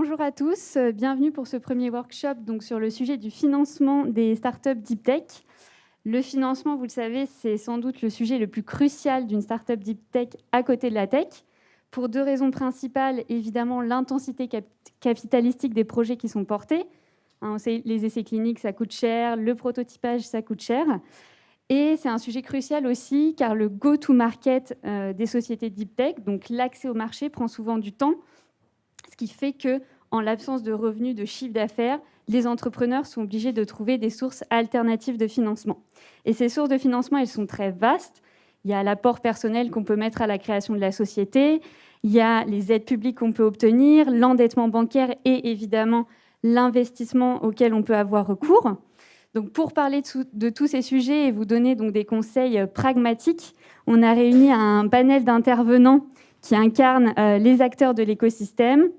Bonjour à tous, bienvenue pour ce premier workshop donc, sur le sujet du financement des startups Deep Tech. Le financement, vous le savez, c'est sans doute le sujet le plus crucial d'une startup Deep Tech à côté de la tech, pour deux raisons principales. Évidemment, l'intensité capitalistique des projets qui sont portés. On sait, les essais cliniques, ça coûte cher, le prototypage, ça coûte cher. Et c'est un sujet crucial aussi, car le go-to-market des sociétés Deep Tech, donc l'accès au marché, prend souvent du temps. Ce qui fait qu'en l'absence de revenus, de chiffre d'affaires, les entrepreneurs sont obligés de trouver des sources alternatives de financement. Et ces sources de financement, elles sont très vastes. Il y a l'apport personnel qu'on peut mettre à la création de la société, il y a les aides publiques qu'on peut obtenir, l'endettement bancaire et évidemment l'investissement auquel on peut avoir recours. Donc, pour parler de tous ces sujets et vous donner donc des conseils pragmatiques, on a réuni un panel d'intervenants qui incarnent les acteurs de l'écosystème,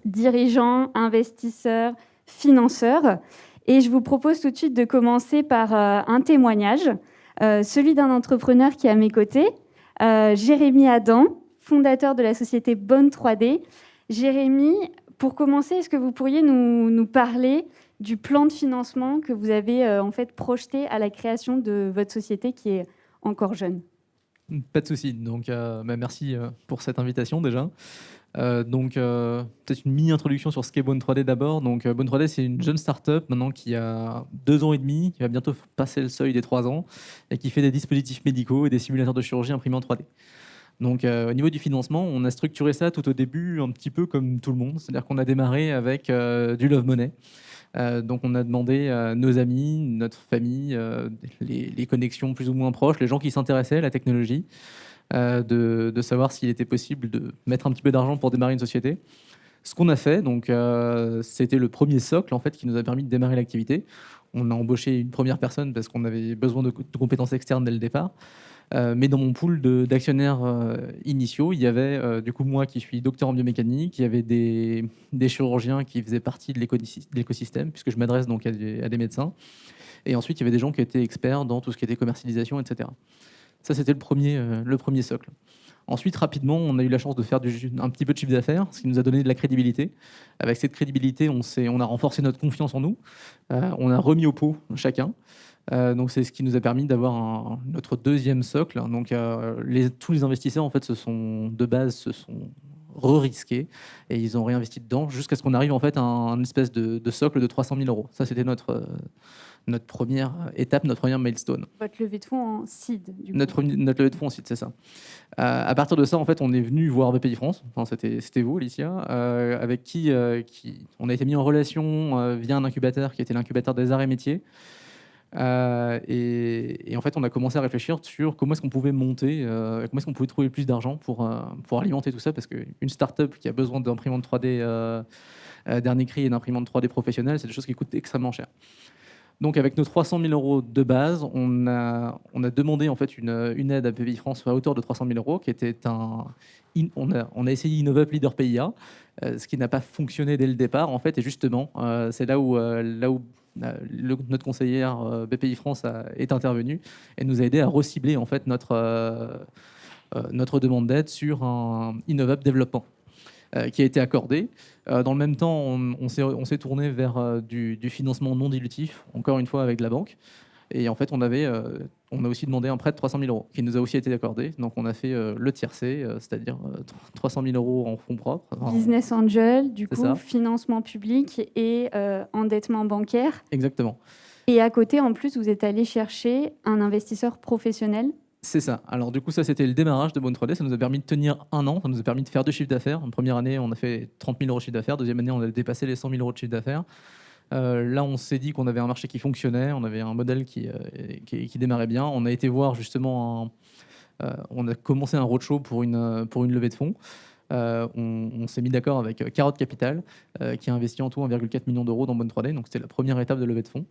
dirigeants, investisseurs, financeurs. Et je vous propose tout de suite de commencer par un témoignage, celui d'un entrepreneur qui est à mes côtés, Jérémy Adam, fondateur de la société Bonne 3D. Jérémy, pour commencer, est-ce que vous pourriez nous parler du plan de financement que vous avez en fait projeté à la création de votre société qui est encore jeune? Pas de souci. Donc, merci pour cette invitation déjà. Peut-être une mini-introduction sur ce qu'est Bonne 3D d'abord. Donc, Bonne 3D, c'est une jeune start-up maintenant qui a 2 ans et demi, qui va bientôt passer le seuil des 3 ans et qui fait des dispositifs médicaux et des simulateurs de chirurgie imprimés en 3D. Donc, au niveau du financement, on a structuré ça tout au début un petit peu comme tout le monde. C'est-à-dire qu'on a démarré avec du love money. Donc, on a demandé à nos amis, notre famille, les connexions plus ou moins proches, les gens qui s'intéressaient à la technologie, de savoir s'il était possible de mettre un petit peu d'argent pour démarrer une société. Ce qu'on a fait, donc, c'était le premier socle en fait, qui nous a permis de démarrer l'activité. On a embauché une première personne parce qu'on avait besoin de compétences externes dès le départ. Mais dans mon pool d'actionnaires initiaux, il y avait du coup moi qui suis docteur en biomécanique, il y avait des chirurgiens qui faisaient partie de l'écosystème, puisque je m'adresse donc à des médecins. Et ensuite, il y avait des gens qui étaient experts dans tout ce qui était commercialisation, etc. Ça, c'était le premier socle. Ensuite, rapidement, on a eu la chance de faire un petit peu de chiffre d'affaires, ce qui nous a donné de la crédibilité. Avec cette crédibilité, on a renforcé notre confiance en nous. On a remis au pot chacun. Donc, c'est ce qui nous a permis d'avoir notre deuxième socle. Donc, tous les investisseurs, en fait, de base, se sont re-risqués et ils ont réinvesti dedans jusqu'à ce qu'on arrive en fait à un espèce de socle de 300 000 euros. Ça, c'était notre première étape, notre première milestone. Votre levée de fonds en seed, du coup. Notre levée de fonds en seed, c'est ça. À partir de ça, en fait, on est venu voir BPI France. Enfin, c'était vous, Alicia, avec qui on a été mis en relation via un incubateur qui était l'incubateur des arts et métiers. Et en fait, on a commencé à réfléchir sur comment est-ce qu'on pouvait monter, comment est-ce qu'on pouvait trouver plus d'argent pour alimenter tout ça, parce qu'une start-up qui a besoin d'imprimantes 3D dernier cri et d'imprimantes 3D professionnelles, c'est des choses qui coûtent extrêmement cher. Donc, avec nos 300 000 euros de base, on a demandé en fait une aide à BPI France à hauteur de 300 000 euros, qui était on a essayé InnovUp Leader PIA, ce qui n'a pas fonctionné dès le départ en fait, et justement, c'est là où notre conseillère BPI France est intervenue et nous a aidé à recibler en fait notre demande d'aide sur un InnovUp développement. Qui a été accordé. Dans le même temps, on s'est tourné vers du financement non dilutif, encore une fois avec la banque. Et en fait, on a aussi demandé un prêt de 300 000 euros, qui nous a aussi été accordé. Donc, on a fait le tiercé, c'est-à-dire 300 000 euros en fonds propres. Business angel, du coup, ça. Financement public et endettement bancaire. Exactement. Et à côté, en plus, vous êtes allé chercher un investisseur professionnel. C'est ça. Alors du coup, ça c'était le démarrage de Bonne 3D. Ça nous a permis de tenir 1 an. Ça nous a permis de faire 2 chiffres d'affaires. En première année, on a fait 30 000 euros de chiffre d'affaires. Deuxième année, on a dépassé les 100 000 euros de chiffre d'affaires. Là, on s'est dit qu'on avait un marché qui fonctionnait. On avait un modèle qui démarrait bien. On a été voir justement on a commencé un roadshow pour une levée de fonds. On s'est mis d'accord avec Carotte Capital, qui a investi en tout 1,4 million d'euros dans Bonne 3D. Donc c'était la première étape de levée de fonds.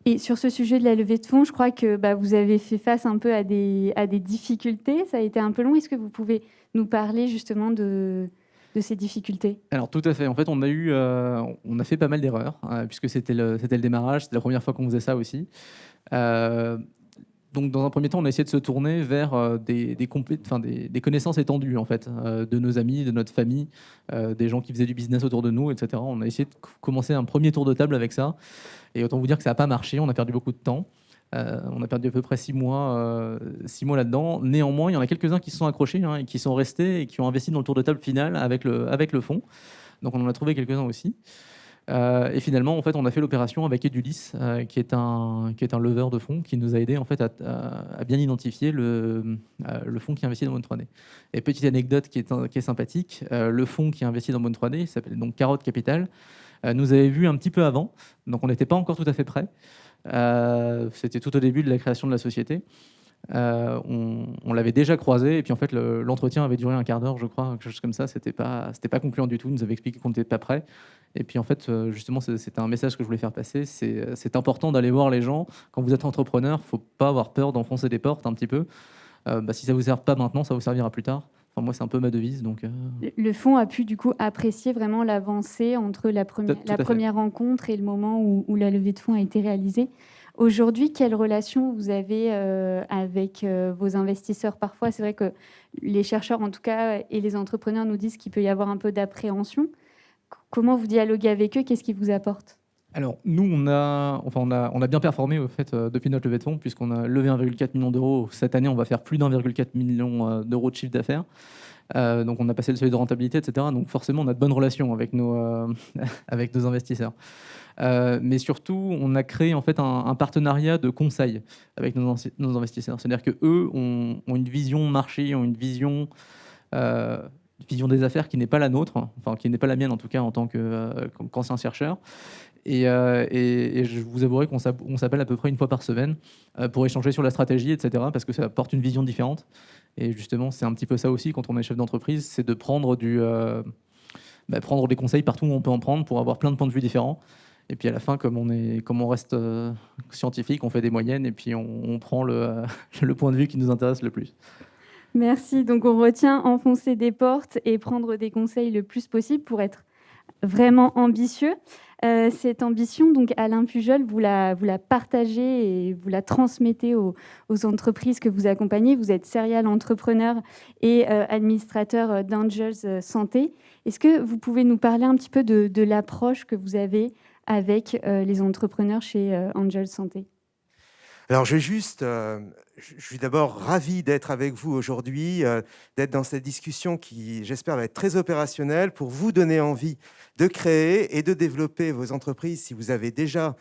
Et sur ce sujet de la levée de fonds, je crois que vous avez fait face un peu à des difficultés. Ça a été un peu long. Est-ce que vous pouvez nous parler justement de ces difficultés? Alors tout à fait. En fait, on a fait pas mal d'erreurs, puisque c'était le démarrage. C'était la première fois qu'on faisait ça aussi. Donc, dans un premier temps, on a essayé de se tourner vers des connaissances étendues, en fait, de nos amis, de notre famille, des gens qui faisaient du business autour de nous, etc. On a essayé de commencer un premier tour de table avec ça. Et autant vous dire que ça n'a pas marché, on a perdu beaucoup de temps. On a perdu à peu près 6 mois là-dedans. Néanmoins, il y en a quelques-uns qui se sont accrochés et qui sont restés et qui ont investi dans le tour de table final avec le fonds. Donc, on en a trouvé quelques-uns aussi. Et finalement, en fait, on a fait l'opération avec Edulis, qui est un leveur de fonds qui nous a aidé en fait à bien identifier le fonds qui investit dans Bone 3D. Et petite anecdote qui est sympathique, le fonds qui a investi dans Bone 3D, il s'appelle donc Carotte Capital, nous avait vu un petit peu avant, donc on n'était pas encore tout à fait prêt. C'était tout au début de la création de la société. On l'avait déjà croisé et puis en fait l'entretien avait duré un quart d'heure, je crois, quelque chose comme ça. C'était pas concluant du tout. Il nous avait expliqué qu'on n'était pas prêt. Et puis en fait, justement, c'était un message que je voulais faire passer. C'est important d'aller voir les gens quand vous êtes entrepreneur. Faut pas avoir peur d'enfoncer des portes un petit peu. Si ça vous sert pas maintenant, ça vous servira plus tard. Enfin, moi, c'est un peu ma devise. Donc, Le fonds a pu du coup apprécier vraiment l'avancée entre la première rencontre et le moment où la levée de fonds a été réalisée. Aujourd'hui, quelle relation vous avez avec vos investisseurs? Parfois, c'est vrai que les chercheurs, en tout cas, et les entrepreneurs nous disent qu'il peut y avoir un peu d'appréhension. Comment vous dialoguez avec eux? Qu'est-ce qu'ils vous apportent? alors, nous, on a bien performé au fait, depuis notre levée de fonds, puisqu'on a levé 1,4 million d'euros. Cette année, on va faire plus d'1,4 million d'euros de chiffre d'affaires. Donc, on a passé le seuil de rentabilité, etc. Donc, forcément, on a de bonnes relations avec avec nos investisseurs. Mais surtout, on a créé en fait un partenariat de conseil avec nos investisseurs. C'est-à-dire qu'eux ont une vision marché, ont une vision des affaires qui n'est pas la nôtre, enfin qui n'est pas la mienne en tout cas en tant qu'ancien chercheur. Et je vous avouerai qu'on s'appelle à peu près une fois par semaine pour échanger sur la stratégie, etc. Parce que ça apporte une vision différente. Et justement, c'est un petit peu ça aussi quand on est chef d'entreprise, c'est de prendre prendre des conseils partout où on peut en prendre pour avoir plein de points de vue différents. Et puis à la fin, comme on reste scientifique, on fait des moyennes et puis on prend le point de vue qui nous intéresse le plus. Merci. Donc, on retient enfoncer des portes et prendre des conseils le plus possible pour être vraiment ambitieux. Cette ambition, donc Alain Pujol, vous la partagez et vous la transmettez aux entreprises que vous accompagnez. Vous êtes serial entrepreneur et administrateur d'Angels Santé. Est-ce que vous pouvez nous parler un petit peu de l'approche que vous avez avec les entrepreneurs chez Angels Santé? Alors, je suis d'abord ravi d'être avec vous aujourd'hui, d'être dans cette discussion qui, j'espère, va être très opérationnelle pour vous donner envie de créer et de développer vos entreprises si vous avez déjà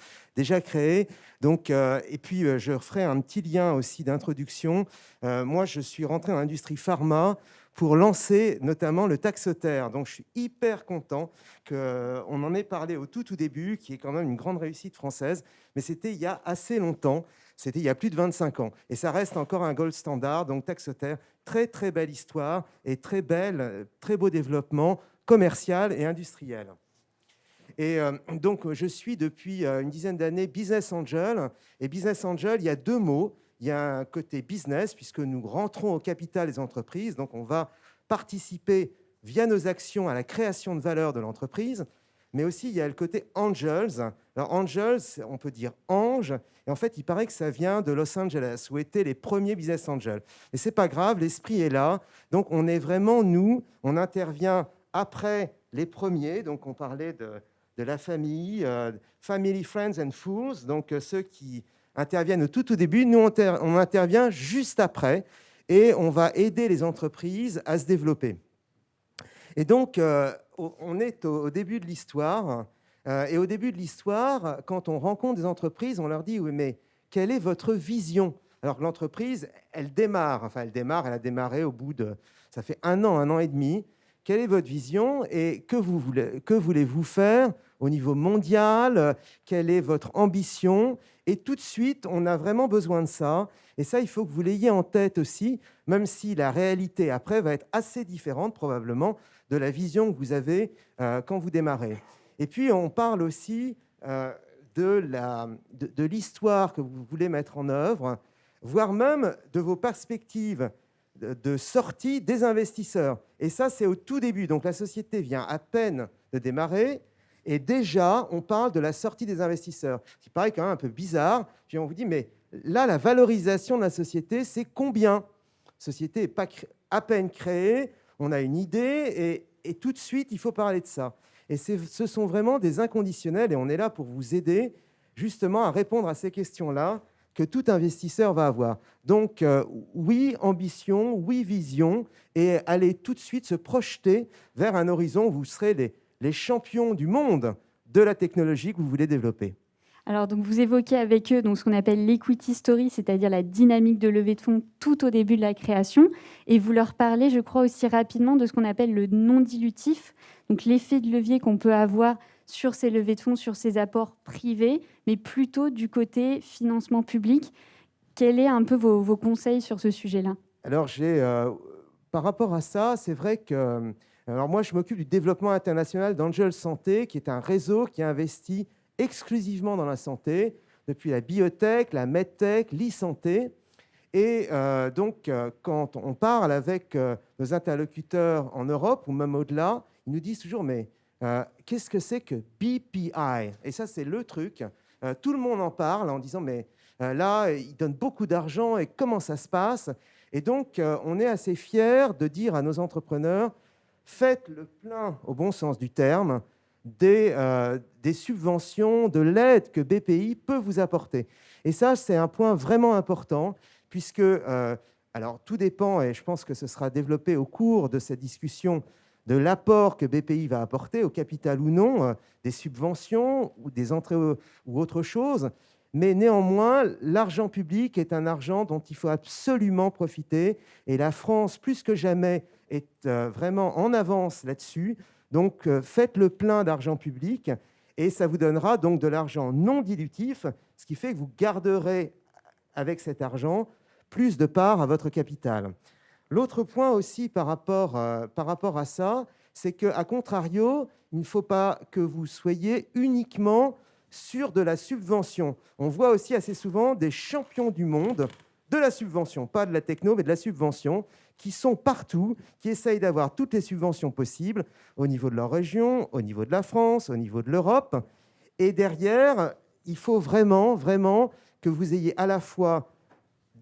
créé. Donc, et puis, je ferai un petit lien aussi d'introduction. Moi, je suis rentré dans l'industrie pharma pour lancer notamment le Taxotere. Donc, je suis hyper content qu'on en ait parlé au tout début, qui est quand même une grande réussite française, mais c'était il y a assez longtemps. C'était il y a plus de 25 ans. Et ça reste encore un gold standard. Donc, Taxotere, très, très belle histoire et très beau développement commercial et industriel. Et donc, je suis depuis une dizaine d'années Business Angel. Et Business Angel, il y a deux mots. Il y a un côté business, puisque nous rentrons au capital des entreprises. Donc, on va participer via nos actions à la création de valeur de l'entreprise. Mais aussi, il y a le côté angels. Alors, angels, on peut dire ange. Et en fait, il paraît que ça vient de Los Angeles, où étaient les premiers business angels. Mais ce n'est pas grave, l'esprit est là. Donc, on est vraiment, nous, on intervient après les premiers. Donc, on parlait de la famille, family, friends and fools. Donc, ceux qui interviennent au tout début. Nous, on intervient juste après. Et on va aider les entreprises à se développer. Et donc, on est au début de l'histoire. Et au début de l'histoire, quand on rencontre des entreprises, on leur dit « Oui, mais quelle est votre vision ?» Alors que l'entreprise, elle a démarré au bout de… Ça fait un an et demi. Quelle est votre vision et que voulez-vous faire au niveau mondial? Quelle est votre ambition? Et tout de suite, on a vraiment besoin de ça. Et ça, il faut que vous l'ayez en tête aussi, même si la réalité après va être assez différente probablement de la vision que vous avez quand vous démarrez. Et puis, on parle aussi de l'histoire que vous voulez mettre en œuvre, voire même de vos perspectives de sortie des investisseurs. Et ça, c'est au tout début. Donc, la société vient à peine de démarrer et déjà, on parle de la sortie des investisseurs. Ce qui paraît quand même un peu bizarre. Puis on vous dit, mais là, la valorisation de la société, c'est combien ? La société n'est pas à peine créée, on a une idée et tout de suite, il faut parler de ça. Et ce sont vraiment des inconditionnels et on est là pour vous aider justement à répondre à ces questions-là que tout investisseur va avoir. Donc, oui, ambition, oui, vision, et allez tout de suite se projeter vers un horizon où vous serez les champions du monde de la technologie que vous voulez développer. Alors, donc, vous évoquez avec eux donc, ce qu'on appelle l'equity story, c'est-à-dire la dynamique de levée de fonds tout au début de la création. Et vous leur parlez, je crois, aussi rapidement de ce qu'on appelle le non dilutif, donc l'effet de levier qu'on peut avoir sur ces levées de fonds, sur ces apports privés, mais plutôt du côté financement public. Quels sont un peu vos conseils sur ce sujet-là ? Alors, par rapport à ça, c'est vrai que... Alors moi, je m'occupe du développement international d'Angel Santé, qui est un réseau qui investit exclusivement dans la santé, depuis la biotech, la medtech, l'e-santé. Et donc, quand on parle avec nos interlocuteurs en Europe ou même au-delà, ils nous disent toujours, mais qu'est-ce que c'est que BPI ? Et ça, c'est le truc. Tout le monde en parle en disant, mais là, ils donnent beaucoup d'argent et comment ça se passe ? Et donc, on est assez fiers de dire à nos entrepreneurs, faites le plein, au bon sens du terme, des subventions, de l'aide que BPI peut vous apporter. Et ça, c'est un point vraiment important, puisque, alors tout dépend, et je pense que ce sera développé au cours de cette discussion, de l'apport que BPI va apporter, au capital ou non, des subventions ou des entrées ou autre chose. Mais néanmoins, l'argent public est un argent dont il faut absolument profiter. Et la France, plus que jamais, est vraiment en avance là-dessus. Donc, faites le plein d'argent public et ça vous donnera donc de l'argent non dilutif, ce qui fait que vous garderez avec cet argent plus de parts à votre capital. L'autre point aussi par rapport à ça, c'est qu'à contrario, il ne faut pas que vous soyez uniquement sur de la subvention. On voit aussi assez souvent des champions du monde de la subvention, pas de la techno, mais de la subvention, qui sont partout, qui essayent d'avoir toutes les subventions possibles au niveau de leur région, au niveau de la France, au niveau de l'Europe. Et derrière, il faut vraiment, vraiment que vous ayez à la fois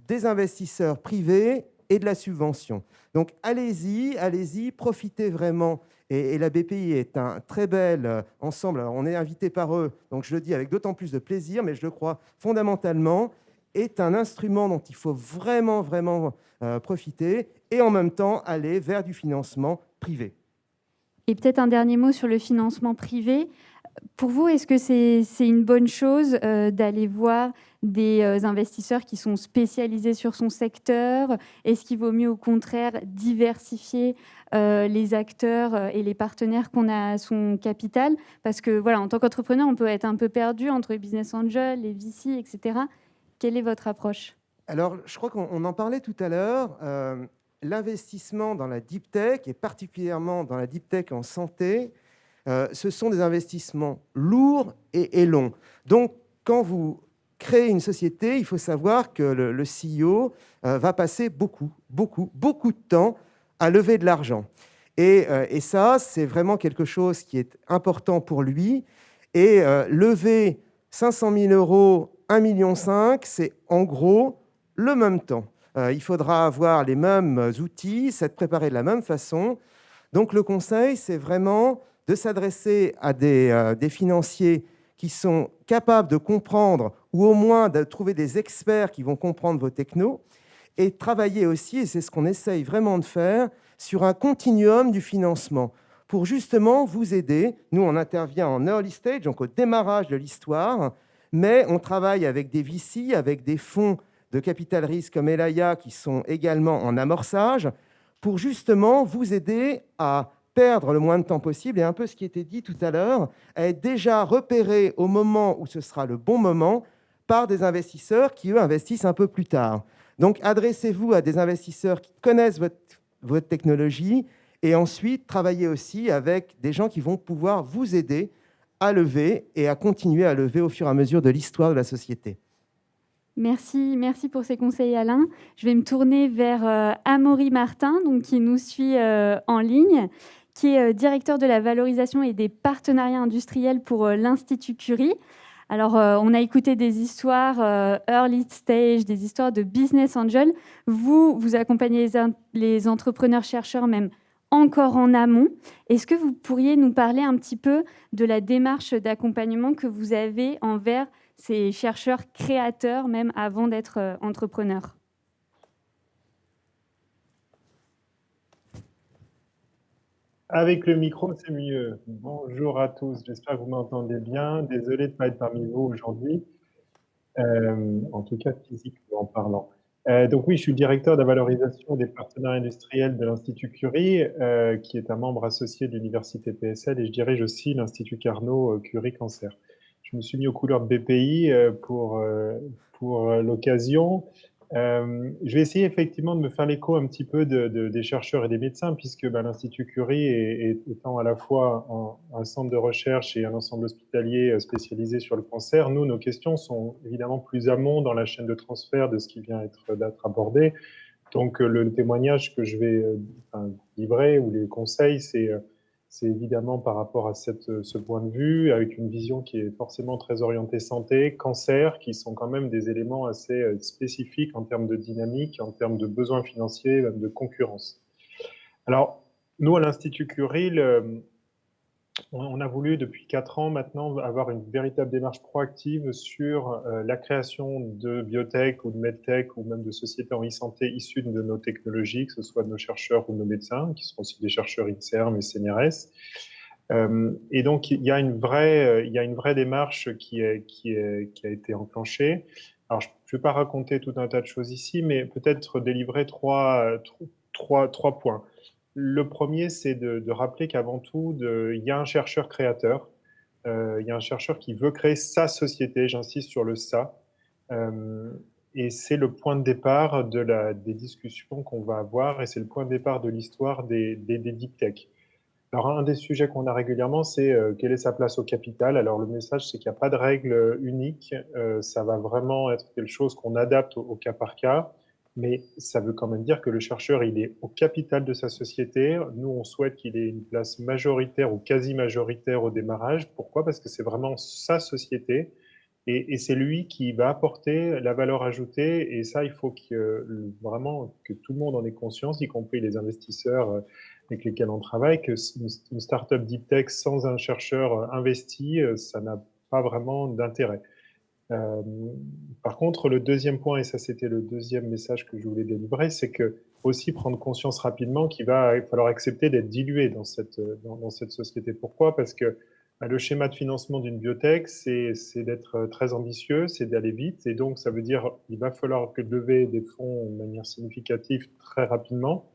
des investisseurs privés et de la subvention. Donc, allez-y, profitez vraiment. Et la BPI est un très bel ensemble. Alors, on est invité par eux, donc je le dis avec d'autant plus de plaisir, mais je le crois fondamentalement, est un instrument dont il faut vraiment, vraiment profiter et en même temps aller vers du financement privé. Et peut-être un dernier mot sur le financement privé. Pour vous, est-ce que c'est une bonne chose d'aller voir des investisseurs qui sont spécialisés sur son secteur ? Est-ce qu'il vaut mieux au contraire diversifier les acteurs et les partenaires qu'on a à son capital ? Parce que voilà, en tant qu'entrepreneur, on peut être un peu perdu entre les business angels, les VC, etc. Quelle est votre approche ? Alors, je crois qu'on en parlait tout à l'heure. L'investissement dans la deep tech, et particulièrement dans la deep tech en santé, ce sont des investissements lourds et longs. Donc, quand vous créez une société, il faut savoir que le CEO va passer beaucoup de temps à lever de l'argent. Et ça, c'est vraiment quelque chose qui est important pour lui. Et lever 500 000 euros, 1,5 million, c'est en gros le même temps. Il faudra avoir les mêmes outils, s'être préparé de la même façon. Donc, le conseil, c'est vraiment de s'adresser à des financiers qui sont capables de comprendre, ou au moins de trouver des experts qui vont comprendre vos technos, et travailler aussi, et c'est ce qu'on essaye vraiment de faire, sur un continuum du financement, pour justement vous aider. Nous, on intervient en early stage, donc au démarrage de l'histoire, mais on travaille avec des VC, avec des fonds de capital risque comme Elaya, qui sont également en amorçage, pour justement vous aider à perdre le moins de temps possible, et un peu ce qui était dit tout à l'heure, à être déjà repéré au moment où ce sera le bon moment par des investisseurs qui, eux, investissent un peu plus tard. Donc, adressez-vous à des investisseurs qui connaissent votre technologie, et ensuite, travaillez aussi avec des gens qui vont pouvoir vous aider à lever et à continuer à lever au fur et à mesure de l'histoire de la société. Merci pour ces conseils, Alain. Je vais me tourner vers Amaury Martin, donc, qui nous suit en ligne, qui est directeur de la valorisation et des partenariats industriels pour l'Institut Curie. Alors, on a écouté des histoires early stage, des histoires de business angel. Vous accompagnez les entrepreneurs chercheurs même encore en amont. Est-ce que vous pourriez nous parler un petit peu de la démarche d'accompagnement que vous avez envers ces chercheurs créateurs, même avant d'être entrepreneurs ? Avec le micro, c'est mieux. Bonjour à tous, j'espère que vous m'entendez bien. Désolé de ne pas être parmi vous aujourd'hui, en tout cas physiquement en parlant. Donc oui, je suis le directeur de la valorisation des partenariats industriels de l'Institut Curie, qui est un membre associé de l'Université PSL, et je dirige aussi l'Institut Carnot Curie Cancer. Je me suis mis aux couleurs de BPI pour l'occasion. Je vais essayer effectivement de me faire l'écho un petit peu des chercheurs et des médecins, puisque l'Institut Curie étant à la fois un centre de recherche et un ensemble hospitalier spécialisé sur le cancer, nous, nos questions sont évidemment plus amont dans la chaîne de transfert de ce qui vient d'être abordé. Donc, le témoignage que je vais livrer ou les conseils, c'est évidemment par rapport à ce point de vue, avec une vision qui est forcément très orientée santé, cancer, qui sont quand même des éléments assez spécifiques en termes de dynamique, en termes de besoins financiers, même de concurrence. Alors, nous, à l'Institut Curie, on a voulu depuis 4 ans maintenant avoir une véritable démarche proactive sur la création de biotech ou de medtech ou même de sociétés en e-santé issues de nos technologies, que ce soit de nos chercheurs ou de nos médecins, qui sont aussi des chercheurs INSERM et CNRS. Et donc, il y a une vraie démarche qui a été enclenchée. Alors, je ne vais pas raconter tout un tas de choses ici, mais peut-être délivrer trois points. Le premier, c'est de rappeler qu'avant tout, il y a un chercheur créateur, il y a un chercheur qui veut créer sa société, j'insiste sur le « ça », et c'est le point de départ des discussions qu'on va avoir, et c'est le point de départ de l'histoire des deep tech. Alors, un des sujets qu'on a régulièrement, c'est quelle est sa place au capital. Alors, le message, c'est qu'il n'y a pas de règle unique, ça va vraiment être quelque chose qu'on adapte au cas par cas. Mais ça veut quand même dire que le chercheur, il est au capital de sa société. Nous, on souhaite qu'il ait une place majoritaire ou quasi majoritaire au démarrage. Pourquoi ? Parce que c'est vraiment sa société et c'est lui qui va apporter la valeur ajoutée. Et ça, il faut vraiment que tout le monde en ait conscience, y compris les investisseurs avec lesquels on travaille, qu'une start-up deep tech sans un chercheur investi, ça n'a pas vraiment d'intérêt. Par contre, le deuxième point, et ça c'était le deuxième message que je voulais délivrer, c'est que aussi prendre conscience rapidement qu'il va falloir accepter d'être dilué dans cette société. Pourquoi ? Parce que le schéma de financement d'une biotech, c'est d'être très ambitieux, c'est d'aller vite, et donc ça veut dire qu'il va falloir lever des fonds de manière significative très rapidement.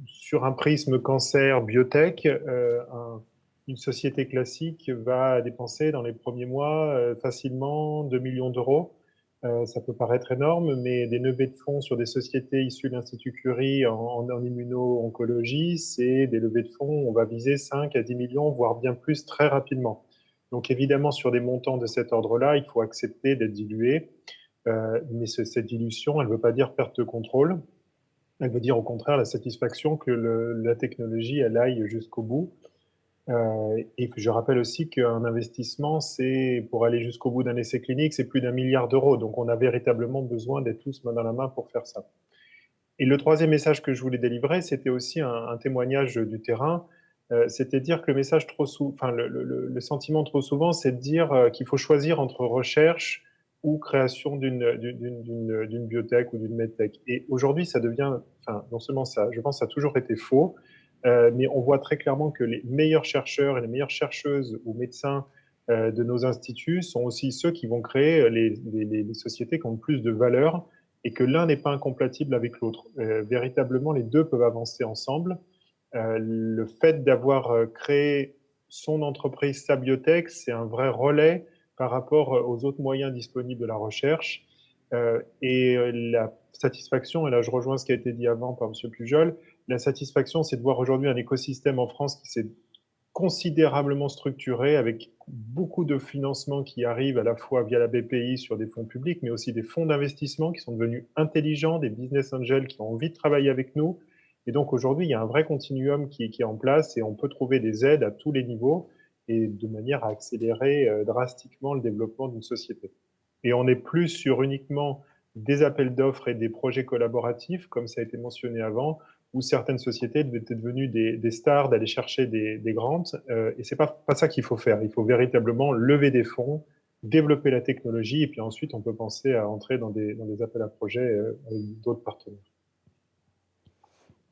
Sur un prisme cancer biotech, une société classique va dépenser dans les premiers mois facilement 2 millions d'euros. Ça peut paraître énorme, mais des levées de fonds sur des sociétés issues de l'Institut Curie en immuno-oncologie, c'est des levées de fonds, on va viser 5 à 10 millions, voire bien plus très rapidement. Donc évidemment, sur des montants de cet ordre-là, il faut accepter d'être dilué. Mais cette dilution, elle ne veut pas dire perte de contrôle. Elle veut dire au contraire la satisfaction que la technologie, elle aille jusqu'au bout. Et je rappelle aussi qu'un investissement, c'est pour aller jusqu'au bout d'un essai clinique, c'est plus d'1 milliard d'euros. Donc, on a véritablement besoin d'être tous main dans la main pour faire ça. Et le troisième message que je voulais délivrer, c'était aussi un témoignage du terrain. C'était dire que le sentiment trop souvent, c'est de dire qu'il faut choisir entre recherche ou création d'une biotech ou d'une medtech. Et aujourd'hui, ça devient, non seulement ça, je pense que ça a toujours été faux, mais on voit très clairement que les meilleurs chercheurs et les meilleures chercheuses ou médecins de nos instituts sont aussi ceux qui vont créer les sociétés qui ont le plus de valeur et que l'un n'est pas incompatible avec l'autre. Véritablement, les deux peuvent avancer ensemble. Le fait d'avoir créé son entreprise, sa biotech, c'est un vrai relais par rapport aux autres moyens disponibles de la recherche. Et la satisfaction, et là je rejoins ce qui a été dit avant par M. Pujol, la satisfaction, c'est de voir aujourd'hui un écosystème en France qui s'est considérablement structuré avec beaucoup de financements qui arrivent à la fois via la BPI sur des fonds publics, mais aussi des fonds d'investissement qui sont devenus intelligents, des business angels qui ont envie de travailler avec nous. Et donc aujourd'hui, il y a un vrai continuum qui est en place et on peut trouver des aides à tous les niveaux. et de manière à accélérer drastiquement le développement d'une société. Et on n'est plus sur uniquement des appels d'offres et des projets collaboratifs, comme ça a été mentionné avant, où certaines sociétés étaient devenues des stars d'aller chercher des grants. Et c'est pas ça qu'il faut faire. Il faut véritablement lever des fonds, développer la technologie, et puis ensuite on peut penser à entrer dans des appels à projets avec d'autres partenaires.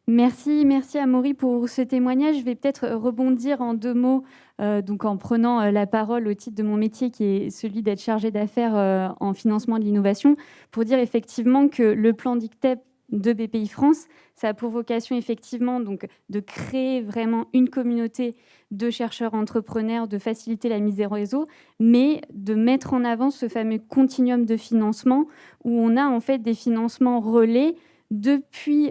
Merci Amaury pour ce témoignage. Je vais peut-être rebondir en 2 mots, donc en prenant la parole au titre de mon métier qui est celui d'être chargé d'affaires en financement de l'innovation, pour dire effectivement que le plan DICTEP de BPI France, ça a pour vocation effectivement donc de créer vraiment une communauté de chercheurs entrepreneurs, de faciliter la mise en réseau, mais de mettre en avant ce fameux continuum de financement où on a en fait des financements relais depuis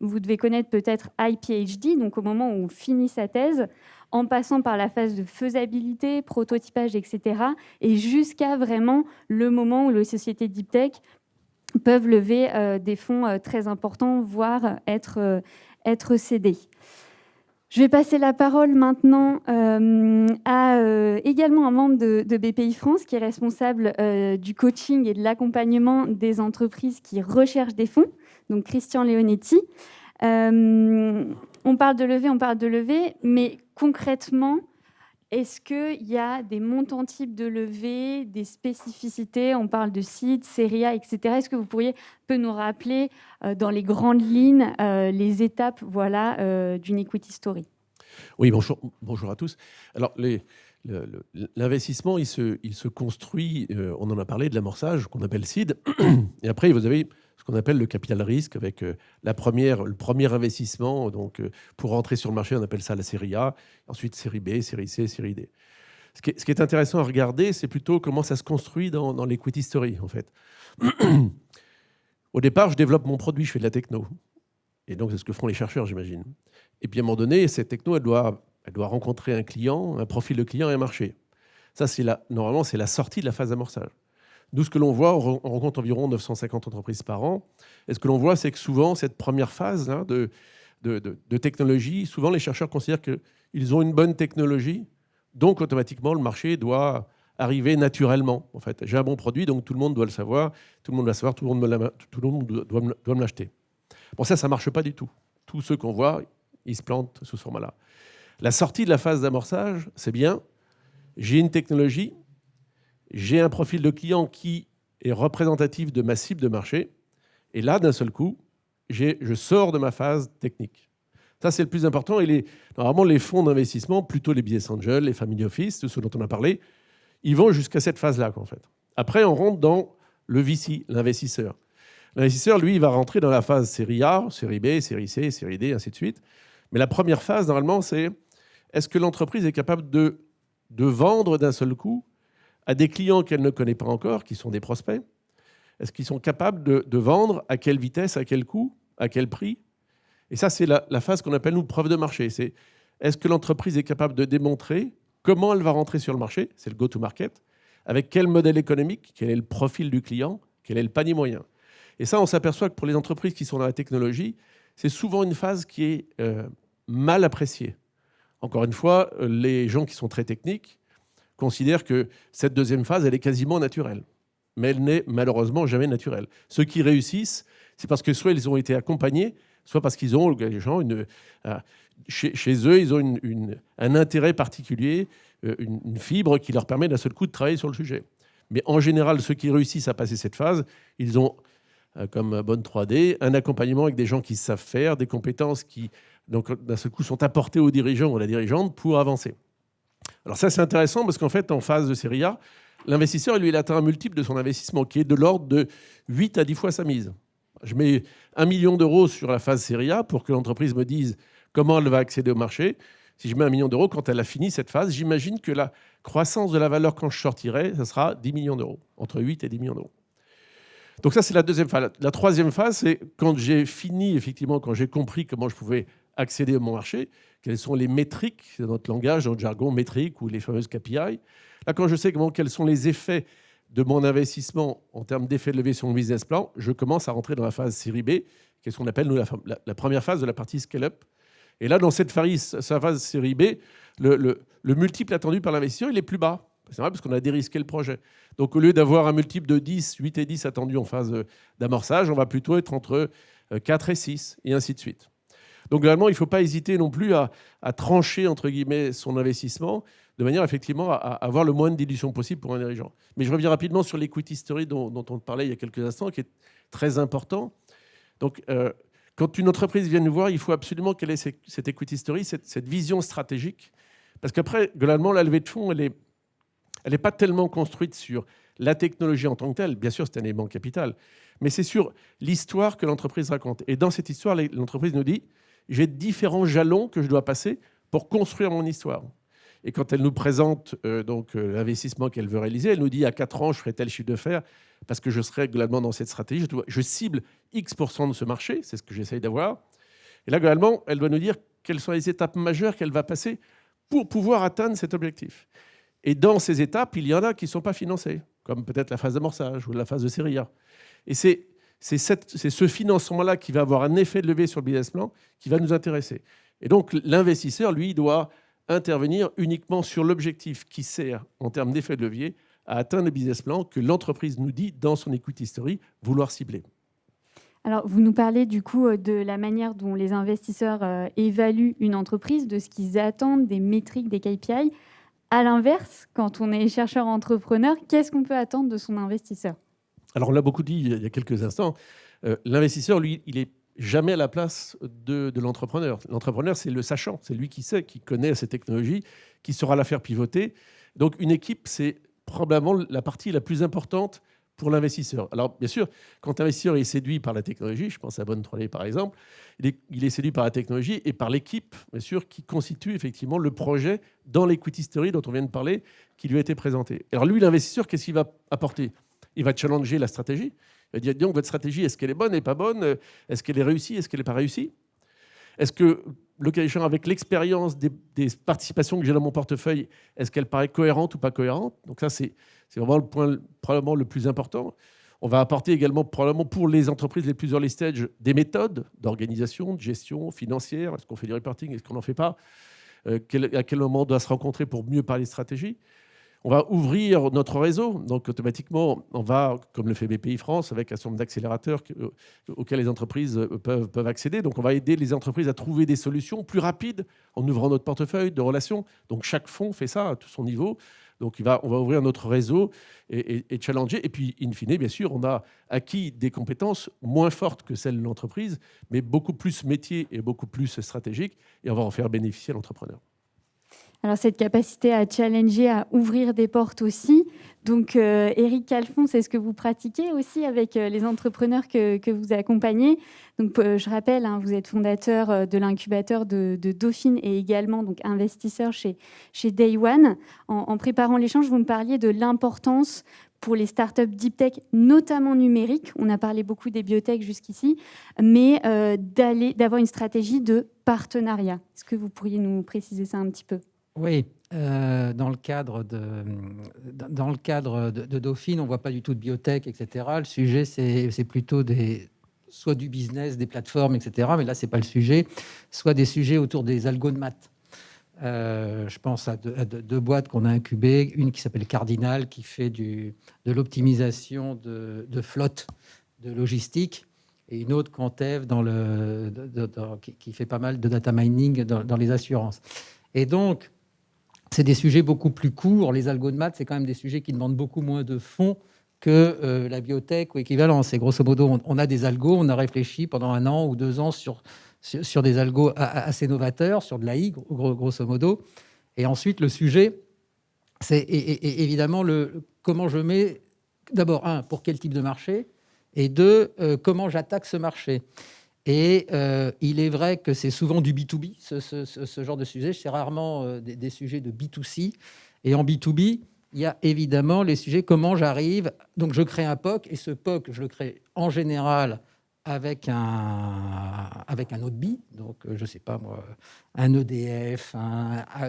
vous devez connaître peut-être iPhD, donc au moment où on finit sa thèse, en passant par la phase de faisabilité, prototypage, etc., et jusqu'à vraiment le moment où les sociétés deep tech peuvent lever des fonds très importants, voire être cédés. Je vais passer la parole maintenant à également un membre de BPI France qui est responsable du coaching et de l'accompagnement des entreprises qui recherchent des fonds, donc Christian Leonetti. On parle de levée, mais concrètement, est-ce qu'il y a des montants types de levée, des spécificités? On parle de seed, série A, etc. Est-ce que vous pourriez nous rappeler dans les grandes lignes les étapes d'une equity story? Oui, bonjour à tous. Alors, l'investissement, il se construit, on en a parlé, de l'amorçage qu'on appelle seed. Et après, vous avez ce qu'on appelle le capital risque avec le premier investissement. Donc, pour rentrer sur le marché, on appelle ça la série A. Ensuite, série B, série C, série D. Ce qui est intéressant à regarder, c'est plutôt comment ça se construit dans l'equity story, en fait. Au départ, je développe mon produit, je fais de la techno. Et donc, c'est ce que font les chercheurs, j'imagine. Et puis, à un moment donné, cette techno, elle doit rencontrer un client, un profil de client et un marché. Ça, normalement, c'est la sortie de la phase d'amorçage. Nous, ce que l'on voit, on rencontre environ 950 entreprises par an. Et ce que l'on voit, c'est que souvent, cette première phase là, de technologie, souvent, les chercheurs considèrent qu'ils ont une bonne technologie, donc automatiquement, le marché doit arriver naturellement. En fait, j'ai un bon produit, donc tout le monde doit le savoir, tout le monde doit savoir, tout le monde doit me l'acheter. Bon, ça ne marche pas du tout. Tous ceux qu'on voit, ils se plantent sous ce format-là. La sortie de la phase d'amorçage, c'est bien. J'ai une technologie, j'ai un profil de client qui est représentatif de ma cible de marché. Et là, d'un seul coup, je sors de ma phase technique. Ça, c'est le plus important. Et normalement, les fonds d'investissement, plutôt les business angels, les family office, tout ce dont on a parlé, ils vont jusqu'à cette phase-là, en fait. Après, on rentre dans le VC, l'investisseur. L'investisseur, lui, il va rentrer dans la phase série A, série B, série C, série D, ainsi de suite. Mais la première phase, normalement, c'est est-ce que l'entreprise est capable de vendre d'un seul coup à des clients qu'elle ne connaît pas encore, qui sont des prospects? Est-ce qu'ils sont capables de vendre à quelle vitesse, à quel coût, à quel prix? Et ça, c'est la phase qu'on appelle, nous, preuve de marché. C'est est-ce que l'entreprise est capable de démontrer comment elle va rentrer sur le marché? C'est le go-to-market. Avec quel modèle économique? Quel est le profil du client? Quel est le panier moyen? Et ça, on s'aperçoit que pour les entreprises qui sont dans la technologie, c'est souvent une phase qui est mal appréciée. Encore une fois, les gens qui sont très techniques considèrent que cette deuxième phase, elle est quasiment naturelle. Mais elle n'est malheureusement jamais naturelle. Ceux qui réussissent, c'est parce que soit ils ont été accompagnés, soit parce qu'ils ont, les gens, chez eux, ils ont un intérêt particulier, une fibre qui leur permet d'un seul coup de travailler sur le sujet. Mais en général, ceux qui réussissent à passer cette phase, ils ont, comme Bonne 3D, un accompagnement avec des gens qui savent faire, des compétences qui, donc, d'un seul coup, sont apportées aux dirigeants ou à la dirigeante pour avancer. Alors ça, c'est intéressant parce qu'en fait, en phase de série A, l'investisseur, lui, il atteint un multiple de son investissement qui est de l'ordre de 8 à 10 fois sa mise. Je mets 1 million d'euros sur la phase série A pour que l'entreprise me dise comment elle va accéder au marché. Si je mets 1 million d'euros, quand elle a fini cette phase, j'imagine que la croissance de la valeur quand je sortirai, ça sera 10 millions d'euros, entre 8 et 10 millions d'euros. Donc ça, c'est la deuxième phase. La troisième phase, c'est quand j'ai fini, effectivement, quand j'ai compris comment je pouvais accéder au marché, quelles sont les métriques, c'est notre langage, notre jargon métrique ou les fameuses KPI. Là, quand je sais quels sont les effets de mon investissement en termes d'effet de levée sur mon business plan, je commence à rentrer dans la phase série B, qui est ce qu'on appelle nous, la première phase de la partie scale-up, Et là, dans cette phase série B, le multiple attendu par l'investisseur, il est plus bas. C'est vrai parce qu'on a dérisqué le projet. Donc, au lieu d'avoir un multiple de 10, 8 et 10 attendu en phase d'amorçage, on va plutôt être entre 4 et 6, et ainsi de suite. Donc, globalement, il ne faut pas hésiter non plus à trancher, entre guillemets, son investissement, de manière, effectivement, à avoir le moins de dilution possible pour un dirigeant. Mais je reviens rapidement sur l'equity story dont on parlait il y a quelques instants, qui est très important. Donc, quand une entreprise vient nous voir, il faut absolument qu'elle ait cette equity story, cette vision stratégique. Parce qu'après, globalement, la levée de fonds, elle n'est pas tellement construite sur la technologie en tant que telle. Bien sûr, c'est un élément capital. Mais c'est sur l'histoire que l'entreprise raconte. Et dans cette histoire, l'entreprise nous dit, j'ai différents jalons que je dois passer pour construire mon histoire. Et quand elle nous présente l'investissement qu'elle veut réaliser, elle nous dit, à 4 ans, je ferai tel chiffre d'affaires parce que je serai globalement dans cette stratégie. Je cible X% de ce marché, c'est ce que j'essaye d'avoir. Et là, globalement, elle doit nous dire quelles sont les étapes majeures qu'elle va passer pour pouvoir atteindre cet objectif. Et dans ces étapes, il y en a qui ne sont pas financées, comme peut-être la phase d'amorçage ou la phase de série A. Et c'est ce financement-là qui va avoir un effet de levier sur le business plan qui va nous intéresser. Et donc, l'investisseur, lui, doit intervenir uniquement sur l'objectif qui sert, en termes d'effet de levier, à atteindre le business plan que l'entreprise nous dit, dans son equity story, vouloir cibler. Alors, vous nous parlez du coup de la manière dont les investisseurs évaluent une entreprise, de ce qu'ils attendent, des métriques, des KPI. À l'inverse, quand on est chercheur entrepreneur, qu'est-ce qu'on peut attendre de son investisseur ? Alors, on l'a beaucoup dit il y a quelques instants. L'investisseur, lui, il est jamais à la place de l'entrepreneur. L'entrepreneur, c'est le sachant, c'est lui qui sait, qui connaît ces technologies, qui saura la faire pivoter. Donc, une équipe, c'est probablement la partie la plus importante pour l'investisseur. Alors, bien sûr, quand l'investisseur est séduit par la technologie, je pense à Bonne 3D par exemple, il est séduit par la technologie et par l'équipe, bien sûr, qui constitue effectivement le projet dans l'equity story dont on vient de parler, qui lui a été présenté. Alors lui, l'investisseur, qu'est-ce qu'il va apporter ? Il va challenger la stratégie. Il va dire, donc, votre stratégie, est-ce qu'elle est bonne, n'est pas bonne ? Est-ce qu'elle est réussie ? Est-ce qu'elle n'est pas réussie ? Est-ce que, le cas échéant, avec l'expérience des participations que j'ai dans mon portefeuille, est-ce qu'elle paraît cohérente ou pas cohérente ? Donc ça, c'est vraiment le point probablement le plus important. On va apporter également, probablement pour les entreprises les plus early stage, des méthodes d'organisation, de gestion financière. Est-ce qu'on fait du reporting ? Est-ce qu'on n'en fait pas ? À quel moment on doit se rencontrer pour mieux parler de stratégie ? On va ouvrir notre réseau, donc automatiquement, on va, comme le fait BPI France, avec un certain nombre d'accélérateurs auxquels les entreprises peuvent accéder. Donc, on va aider les entreprises à trouver des solutions plus rapides en ouvrant notre portefeuille de relations. Donc, chaque fonds fait ça à tout son niveau. Donc, on va ouvrir notre réseau et challenger. Et puis, in fine, bien sûr, on a acquis des compétences moins fortes que celles de l'entreprise, mais beaucoup plus métier et beaucoup plus stratégiques. Et on va en faire bénéficier l'entrepreneur. Alors, cette capacité à challenger, à ouvrir des portes aussi. Donc, Éric Calfon, c'est ce que vous pratiquez aussi avec les entrepreneurs que vous accompagnez. Donc, je rappelle, vous êtes fondateur de l'incubateur de Dauphine et également donc, investisseur chez Day One. En préparant l'échange, vous me parliez de l'importance pour les startups deep tech, notamment numériques. On a parlé beaucoup des biotech jusqu'ici, mais d'avoir une stratégie de partenariat. Est-ce que vous pourriez nous préciser ça un petit peu ? Oui, dans le cadre de Dauphine, on ne voit pas du tout de biotech, etc. Le sujet, c'est plutôt soit du business, des plateformes, etc. Mais là, ce n'est pas le sujet. Soit des sujets autour des algos de maths. Je pense à deux boîtes qu'on a incubées. Une qui s'appelle Cardinal, qui fait de l'optimisation de flotte de logistique. Et une autre, Quantev, qui fait pas mal de data mining dans les assurances. Et donc, c'est des sujets beaucoup plus courts. Les algos de maths, c'est quand même des sujets qui demandent beaucoup moins de fonds que la biotech ou équivalent. C'est grosso modo, on a des algos, on a réfléchi pendant 1 an ou 2 ans sur des algos assez novateurs, sur de l'AI, grosso modo. Et ensuite, le sujet, c'est évidemment comment je mets, d'abord, pour quel type de marché, et 2, comment j'attaque ce marché. Et il est vrai que c'est souvent du B2B, ce genre de sujet. C'est rarement des sujets de B2C. Et en B2B, il y a évidemment les sujets comment j'arrive. Donc, je crée un POC, et ce POC, je le crée en général avec un autre B. Donc, je ne sais pas moi, un EDF,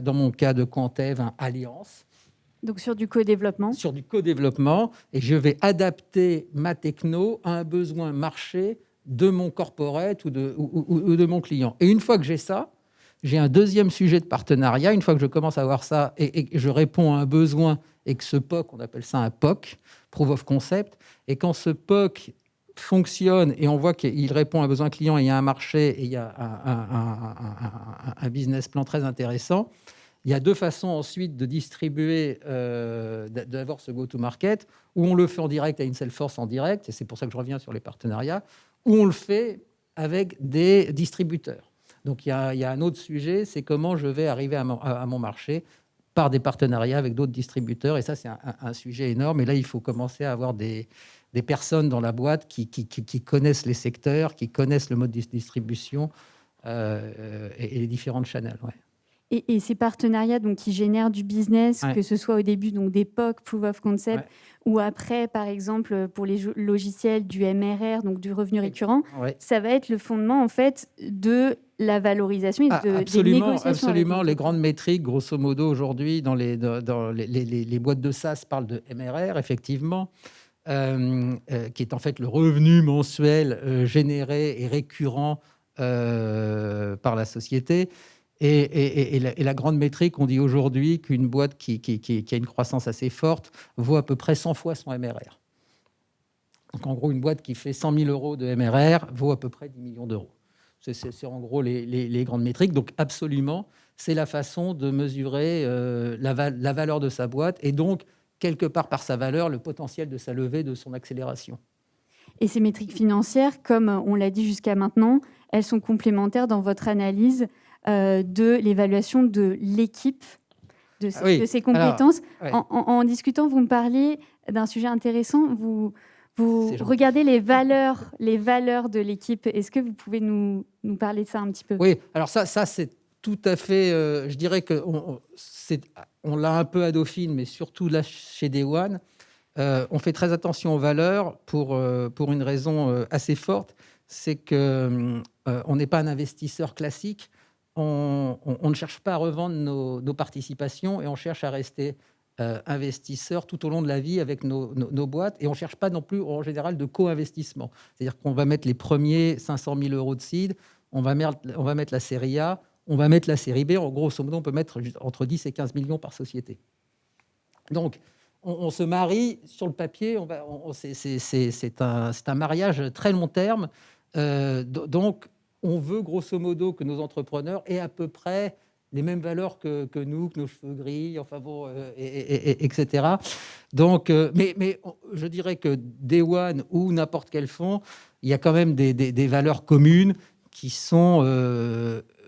dans mon cas de Quantev, un Alliance. Donc, sur du co-développement. Sur du co-développement. Et je vais adapter ma techno à un besoin marché de mon corporate ou de mon client. Et une fois que j'ai ça, j'ai un deuxième sujet de partenariat. Une fois que je commence à voir ça et que je réponds à un besoin et que ce POC, on appelle ça un POC, Proof of Concept, et quand ce POC fonctionne et on voit qu'il répond à un besoin client et il y a un marché et il y a un business plan très intéressant, il y a deux façons ensuite de distribuer, d'avoir ce go-to-market, où on le fait en direct à une Salesforce en direct, et c'est pour ça que je reviens sur les partenariats, ou on le fait avec des distributeurs. Donc il y a un autre sujet, c'est comment je vais arriver à mon marché par des partenariats avec d'autres distributeurs, et ça c'est un sujet énorme, et là il faut commencer à avoir des personnes dans la boîte qui connaissent les secteurs, qui connaissent le mode de distribution et les différentes channels. Ouais. Et ces partenariats donc, qui génèrent du business, Ouais. que ce soit au début donc, des POC, Proof of Concept, Ouais. ou après, par exemple, pour les logiciels du MRR, donc du revenu récurrent, Ouais. ça va être le fondement en fait, de la valorisation et des Absolument, négociations. absolument. Avec Les grandes métriques, grosso modo, aujourd'hui, dans les boîtes de SaaS parlent de MRR, effectivement, qui est en fait le revenu mensuel généré et récurrent par la société. Et la grande métrique, on dit aujourd'hui qu'une boîte qui a une croissance assez forte vaut à peu près 100 fois son MRR. Donc, en gros, une boîte qui fait 100 000 euros de MRR vaut à peu près 10 millions d'euros. C'est en gros les grandes métriques. Donc, absolument, c'est la façon de mesurer la valeur de sa boîte et donc, quelque part par sa valeur, le potentiel de sa levée, de son accélération. Et ces métriques financières, comme on l'a dit jusqu'à maintenant, elles sont complémentaires dans votre analyse de l'évaluation de l'équipe, de ses compétences. Alors, en discutant, vous me parlez d'un sujet intéressant. Vous regardez les valeurs de l'équipe. Est-ce que vous pouvez nous parler de ça un petit peu? Oui, alors ça c'est tout à fait, je dirais on l'a un peu à Dauphine, mais surtout là chez Day One, on fait très attention aux valeurs pour une raison assez forte, c'est qu'on n'est pas un investisseur classique, on ne cherche pas à revendre nos participations et on cherche à rester investisseur tout au long de la vie avec nos boîtes, et on ne cherche pas non plus en général de co-investissement. C'est-à-dire qu'on va mettre les premiers 500 000 euros de seed, on va mettre la série A, on va mettre la série B. En grosso modo, on peut mettre entre 10 et 15 millions par société. Donc, on se marie sur le papier, c'est un mariage très long terme. Donc, on veut grosso modo que nos entrepreneurs aient à peu près les mêmes valeurs que nous, que nos cheveux gris, enfin bon, etc. Donc, mais je dirais que Day One ou n'importe quel fonds, il y a quand même des valeurs communes qui sont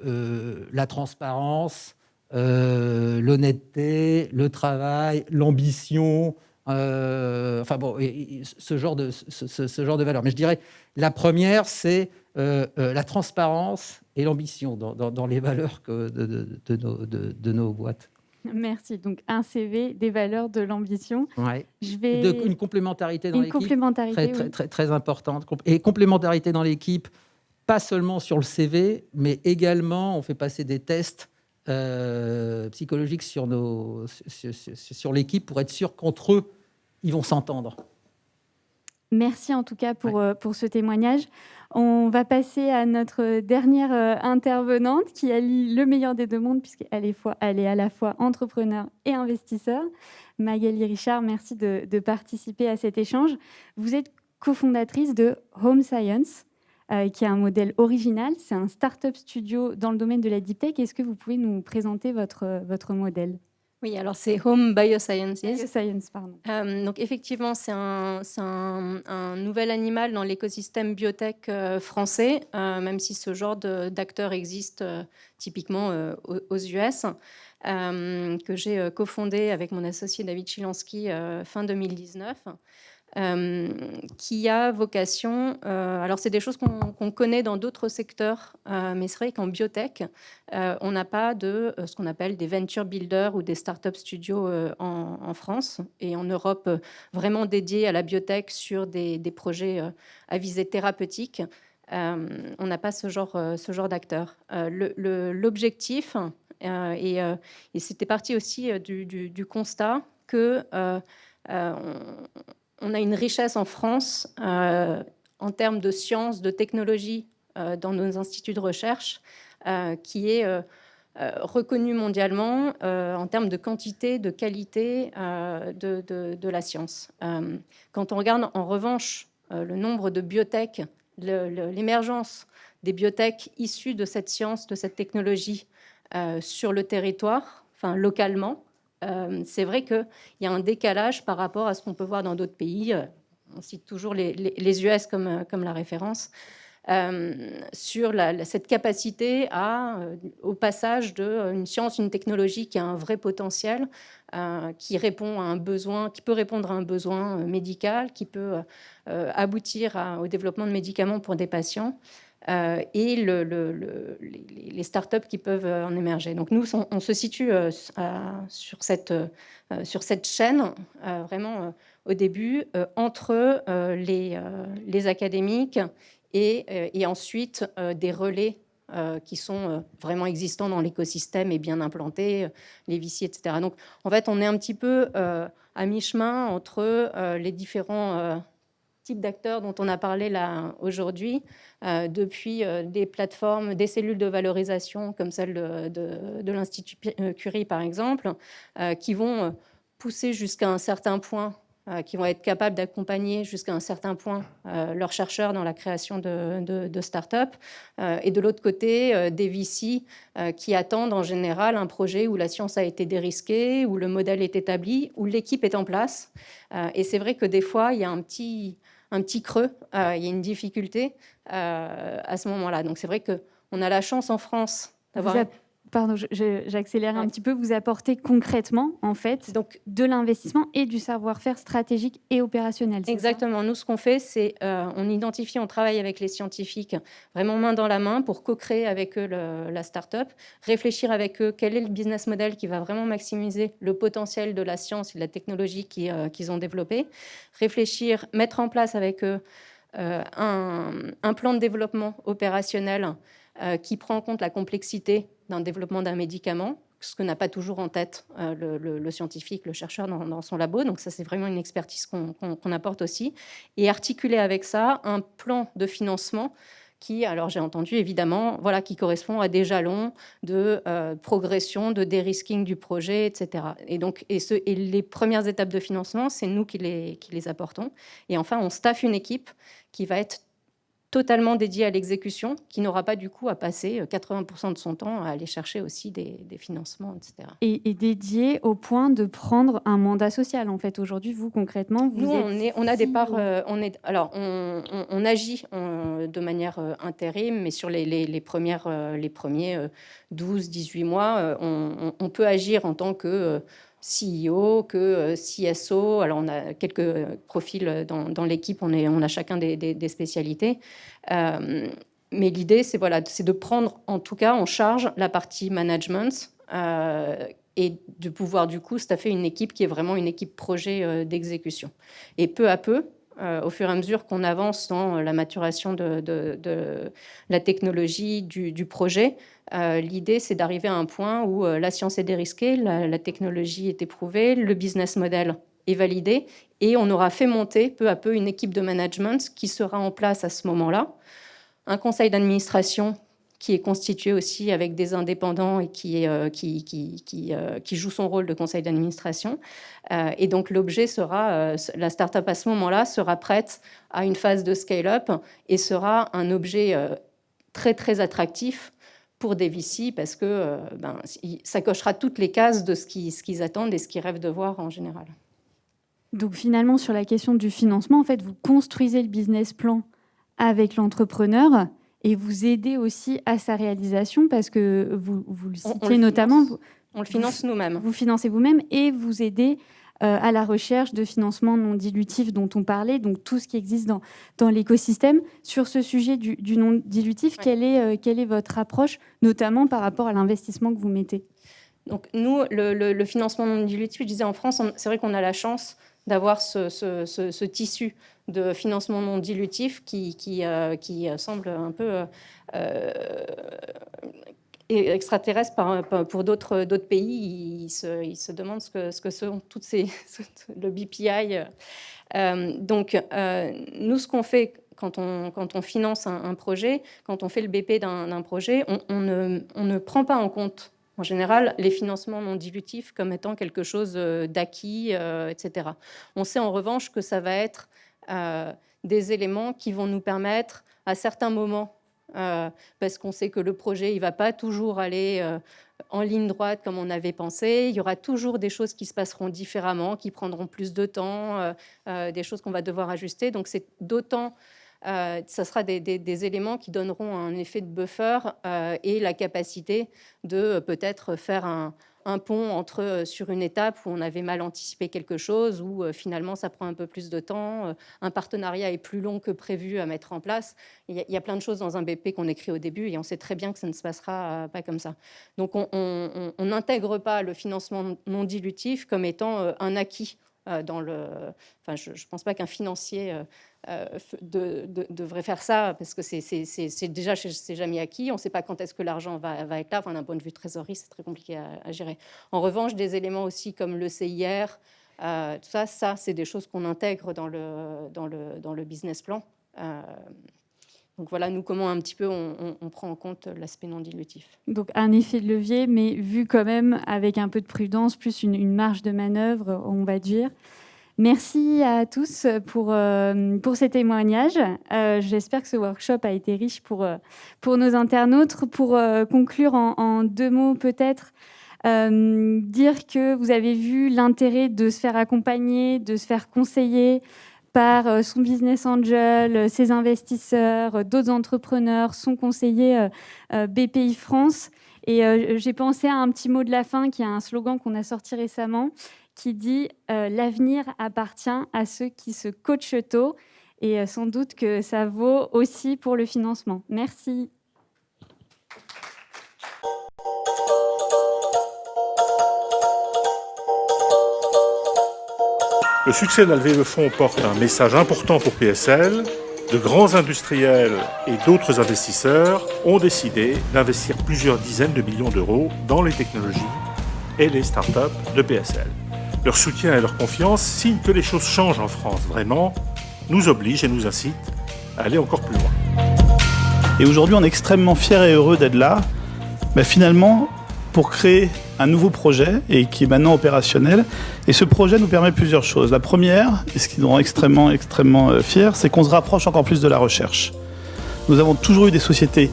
la transparence, l'honnêteté, le travail, l'ambition, enfin bon, ce genre de valeurs. Mais je dirais la première, c'est la transparence et l'ambition dans les valeurs de nos boîtes. Merci. Donc, un CV, des valeurs, de l'ambition. Ouais. Une complémentarité dans l'équipe. Complémentarité, très importante. Et complémentarité dans l'équipe, pas seulement sur le CV, mais également, on fait passer des tests psychologiques sur l'équipe pour être sûr qu'entre eux, ils vont s'entendre. Merci en tout cas pour ce témoignage. On va passer à notre dernière intervenante qui allie le meilleur des deux mondes, puisqu'elle est à la fois entrepreneur et investisseur. Magali Richard, merci de participer à cet échange. Vous êtes cofondatrice de Home Science, qui est un modèle original. C'est un start-up studio dans le domaine de la deep tech. Est-ce que vous pouvez nous présenter votre modèle ? Oui, alors c'est Home Biosciences. Bioscience, pardon. Donc effectivement, c'est un nouvel animal dans l'écosystème biotech français, même si ce genre d'acteur existe typiquement aux US, que j'ai cofondé avec mon associé David Chilansky fin 2019. Qui a vocation, alors c'est des choses qu'on connaît dans d'autres secteurs, mais c'est vrai qu'en biotech, on n'a pas de ce qu'on appelle des venture builders ou des startup studios en France, et en Europe vraiment dédiés à la biotech sur des projets à visée thérapeutique. On n'a pas ce genre d'acteurs. L'objectif, et c'était parti aussi du constat que on a une richesse en France en termes de sciences, de technologies dans nos instituts de recherche, qui est reconnu mondialement en termes de quantité, de qualité de la science. Quand on regarde en revanche le nombre de biotech, l'émergence des biotech issues de cette science, de cette technologie sur le territoire, enfin localement, c'est vrai qu'il y a un décalage par rapport à ce qu'on peut voir dans d'autres pays. On cite toujours les US comme la référence. Sur cette capacité au passage d'une science, une technologie qui a un vrai potentiel, qui répond à un besoin, qui peut répondre à un besoin médical, qui peut aboutir au développement de médicaments pour des patients, et les startups qui peuvent en émerger. Donc nous, on se situe sur cette chaîne, vraiment au début, entre les académiques et ensuite des relais qui sont vraiment existants dans l'écosystème et bien implantés, les VC, etc. Donc, en fait, on est un petit peu à mi-chemin entre les différents types d'acteurs dont on a parlé là aujourd'hui, depuis des plateformes, des cellules de valorisation comme celle de l'Institut Curie, par exemple, qui vont pousser jusqu'à un certain point, qui vont être capables d'accompagner jusqu'à un certain point leurs chercheurs dans la création de start-up. Et de l'autre côté, des VC qui attendent en général un projet où la science a été dérisquée, où le modèle est établi, où l'équipe est en place. Et c'est vrai que des fois, il y a un petit creux, il y a une difficulté à ce moment-là. Donc c'est vrai qu'on a la chance en France d'avoir... Pardon, j'accélère un petit peu. Vous apportez concrètement, en fait, donc, de l'investissement et du savoir-faire stratégique et opérationnel. Exactement. Nous, ce qu'on fait, c'est on identifie, on travaille avec les scientifiques vraiment main dans la main pour co-créer avec eux la start-up, réfléchir avec eux quel est le business model qui va vraiment maximiser le potentiel de la science et de la technologie qu'ils ont développé, réfléchir, mettre en place avec eux un plan de développement opérationnel qui prend en compte la complexité d'un développement d'un médicament, ce que n'a pas toujours en tête le scientifique, le chercheur dans son labo. Donc ça, c'est vraiment une expertise qu'on apporte aussi. Et articuler avec ça un plan de financement qui, alors j'ai entendu évidemment, voilà, qui correspond à des jalons de progression, de dérisking du projet, etc. Et donc, et les premières étapes de financement, c'est nous qui les apportons. Et enfin, on staffe une équipe qui va être totalement dédié à l'exécution, qui n'aura pas du coup à passer 80% de son temps à aller chercher aussi des financements, etc. Et dédié au point de prendre un mandat social, en fait. Aujourd'hui, vous, concrètement, on a des parts... on agit de manière intérim, mais sur les premiers 12-18 mois, on peut agir en tant que... CEO, que CSO. Alors, on a quelques profils dans l'équipe, on a chacun des spécialités. Mais l'idée, c'est de prendre en tout cas en charge la partie management et de pouvoir du coup staffer une équipe qui est vraiment une équipe projet d'exécution. Et peu à peu, au fur et à mesure qu'on avance dans la maturation de la technologie, du projet, l'idée, c'est d'arriver à un point où la science est dérisquée, la technologie est éprouvée, le business model est validé, et on aura fait monter peu à peu une équipe de management qui sera en place à ce moment-là, un conseil d'administration qui est constitué aussi avec des indépendants et qui joue son rôle de conseil d'administration. Et donc, l'objet sera, la start-up à ce moment-là sera prête à une phase de scale-up et sera un objet très, très attractif pour des VC parce que ça cochera toutes les cases de ce qu'ils attendent et ce qu'ils rêvent de voir en général. Donc, finalement, sur la question du financement, en fait, vous construisez le business plan avec l'entrepreneur et vous aidez aussi à sa réalisation parce que vous le citez notamment... On le finance nous-mêmes. Vous financez vous-même et vous aidez à la recherche de financement non dilutif dont on parlait, donc tout ce qui existe dans l'écosystème. Sur ce sujet du non dilutif, ouais. Quelle est votre approche, notamment par rapport à l'investissement que vous mettez ? Donc nous, le financement non dilutif, je disais en France, c'est vrai qu'on a la chance d'avoir ce tissu de financement non dilutif qui semble un peu extraterrestre pour d'autres pays. Ils se demandent ce que sont toutes le BPI. Donc, nous, ce qu'on fait quand on finance un projet, quand on fait le BP d'un projet, on ne prend pas en compte, en général, les financements non dilutifs comme étant quelque chose d'acquis, etc. On sait en revanche que ça va être des éléments qui vont nous permettre, à certains moments, parce qu'on sait que le projet ne va pas toujours aller en ligne droite comme on avait pensé. Il y aura toujours des choses qui se passeront différemment, qui prendront plus de temps, des choses qu'on va devoir ajuster. Donc c'est d'autant, ça sera des éléments qui donneront un effet de buffer et la capacité de peut-être faire un pont entre sur une étape où on avait mal anticipé quelque chose, où finalement ça prend un peu plus de temps, un partenariat est plus long que prévu à mettre en place. Il y a plein de choses dans un BP qu'on écrit au début et on sait très bien que ça ne se passera pas comme ça. Donc on n'intègre pas le financement non dilutif comme étant un acquis dans le... Enfin, je ne pense pas qu'un financier devrait faire ça, parce que c'est déjà c'est jamais acquis. On ne sait pas quand est-ce que l'argent va être là. Enfin, d'un point de vue trésorerie, c'est très compliqué à gérer. En revanche, des éléments aussi comme le CIR, tout ça c'est des choses qu'on intègre dans le business plan. Donc voilà, nous, comment un petit peu on prend en compte l'aspect non dilutif. Donc un effet de levier, mais vu quand même avec un peu de prudence, plus une marge de manœuvre, on va dire. Merci à tous pour ces témoignages. J'espère que ce workshop a été riche pour nos internautes. Pour conclure en 2 mots peut-être, dire que vous avez vu l'intérêt de se faire accompagner, de se faire conseiller par son business angel, ses investisseurs, d'autres entrepreneurs, son conseiller BPI France. Et j'ai pensé à un petit mot de la fin, qui est un slogan qu'on a sorti récemment, qui dit « L'avenir appartient à ceux qui se coachent tôt ». Et sans doute que ça vaut aussi pour le financement. Merci. Le succès de la levée de fonds porte un message important pour PSL. De grands industriels et d'autres investisseurs ont décidé d'investir plusieurs dizaines de millions d'euros dans les technologies et les startups de PSL. Leur soutien et leur confiance signent que les choses changent en France, vraiment, nous obligent et nous incitent à aller encore plus loin. Et aujourd'hui, on est extrêmement fiers et heureux d'être là, finalement, pour créer un nouveau projet et qui est maintenant opérationnel. Et ce projet nous permet plusieurs choses. La première, et ce qui nous rend extrêmement fiers, c'est qu'on se rapproche encore plus de la recherche. Nous avons toujours eu des sociétés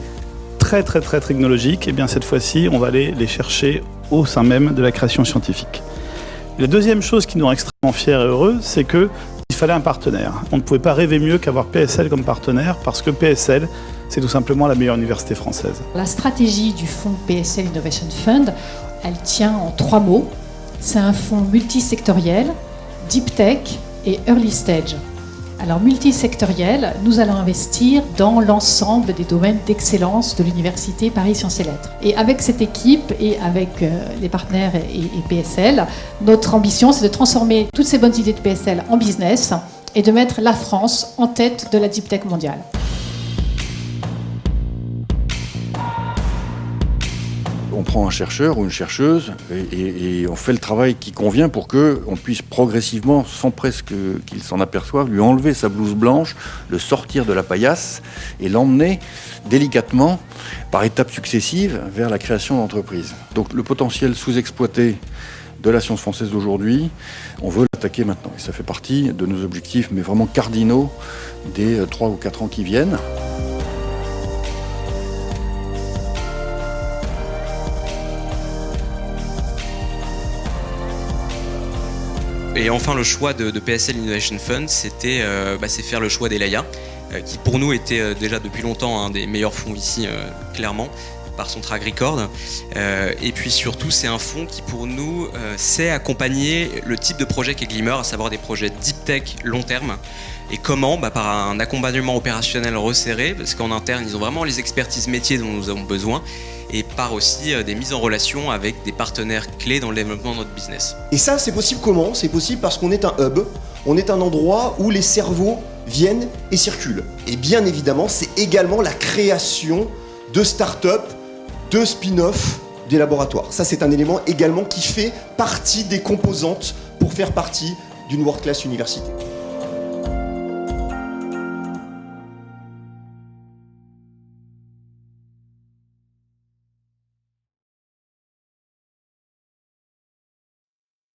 très technologiques, et bien cette fois-ci, on va aller les chercher au sein même de la création scientifique. Et la deuxième chose qui nous rend extrêmement fiers et heureux, c'est qu'il fallait un partenaire. On ne pouvait pas rêver mieux qu'avoir PSL comme partenaire, parce que PSL, c'est tout simplement la meilleure université française. La stratégie du fonds PSL Innovation Fund, elle tient en 3 mots. C'est un fonds multisectoriel, deep tech et early stage. Alors multisectoriel, nous allons investir dans l'ensemble des domaines d'excellence de l'université Paris Sciences et Lettres. Et avec cette équipe et avec les partenaires et PSL, notre ambition, c'est de transformer toutes ces bonnes idées de PSL en business et de mettre la France en tête de la deep tech mondiale. On prend un chercheur ou une chercheuse et on fait le travail qui convient pour qu'on puisse progressivement, sans presque qu'il s'en aperçoive, lui enlever sa blouse blanche, le sortir de la paillasse et l'emmener délicatement, par étapes successives, vers la création d'entreprises. Donc le potentiel sous-exploité de la science française d'aujourd'hui, on veut l'attaquer maintenant. Et ça fait partie de nos objectifs, mais vraiment cardinaux, des 3 ou 4 ans qui viennent. Et enfin, le choix de PSL Innovation Fund, c'est faire le choix d'Elaya, qui pour nous était déjà depuis longtemps un des meilleurs fonds ici, clairement, par son track record. Et puis surtout, c'est un fonds qui pour nous sait accompagner le type de projet qu'est Glimmer, à savoir des projets deep tech long terme. Et comment ? Par un accompagnement opérationnel resserré, parce qu'en interne, ils ont vraiment les expertises métiers dont nous avons besoin, et par aussi des mises en relation avec des partenaires clés dans le développement de notre business. Et ça, c'est possible comment ? C'est possible parce qu'on est un hub, on est un endroit où les cerveaux viennent et circulent. Et bien évidemment, c'est également la création de start-up, de spin-off des laboratoires. Ça, c'est un élément également qui fait partie des composantes pour faire partie d'une world-class université.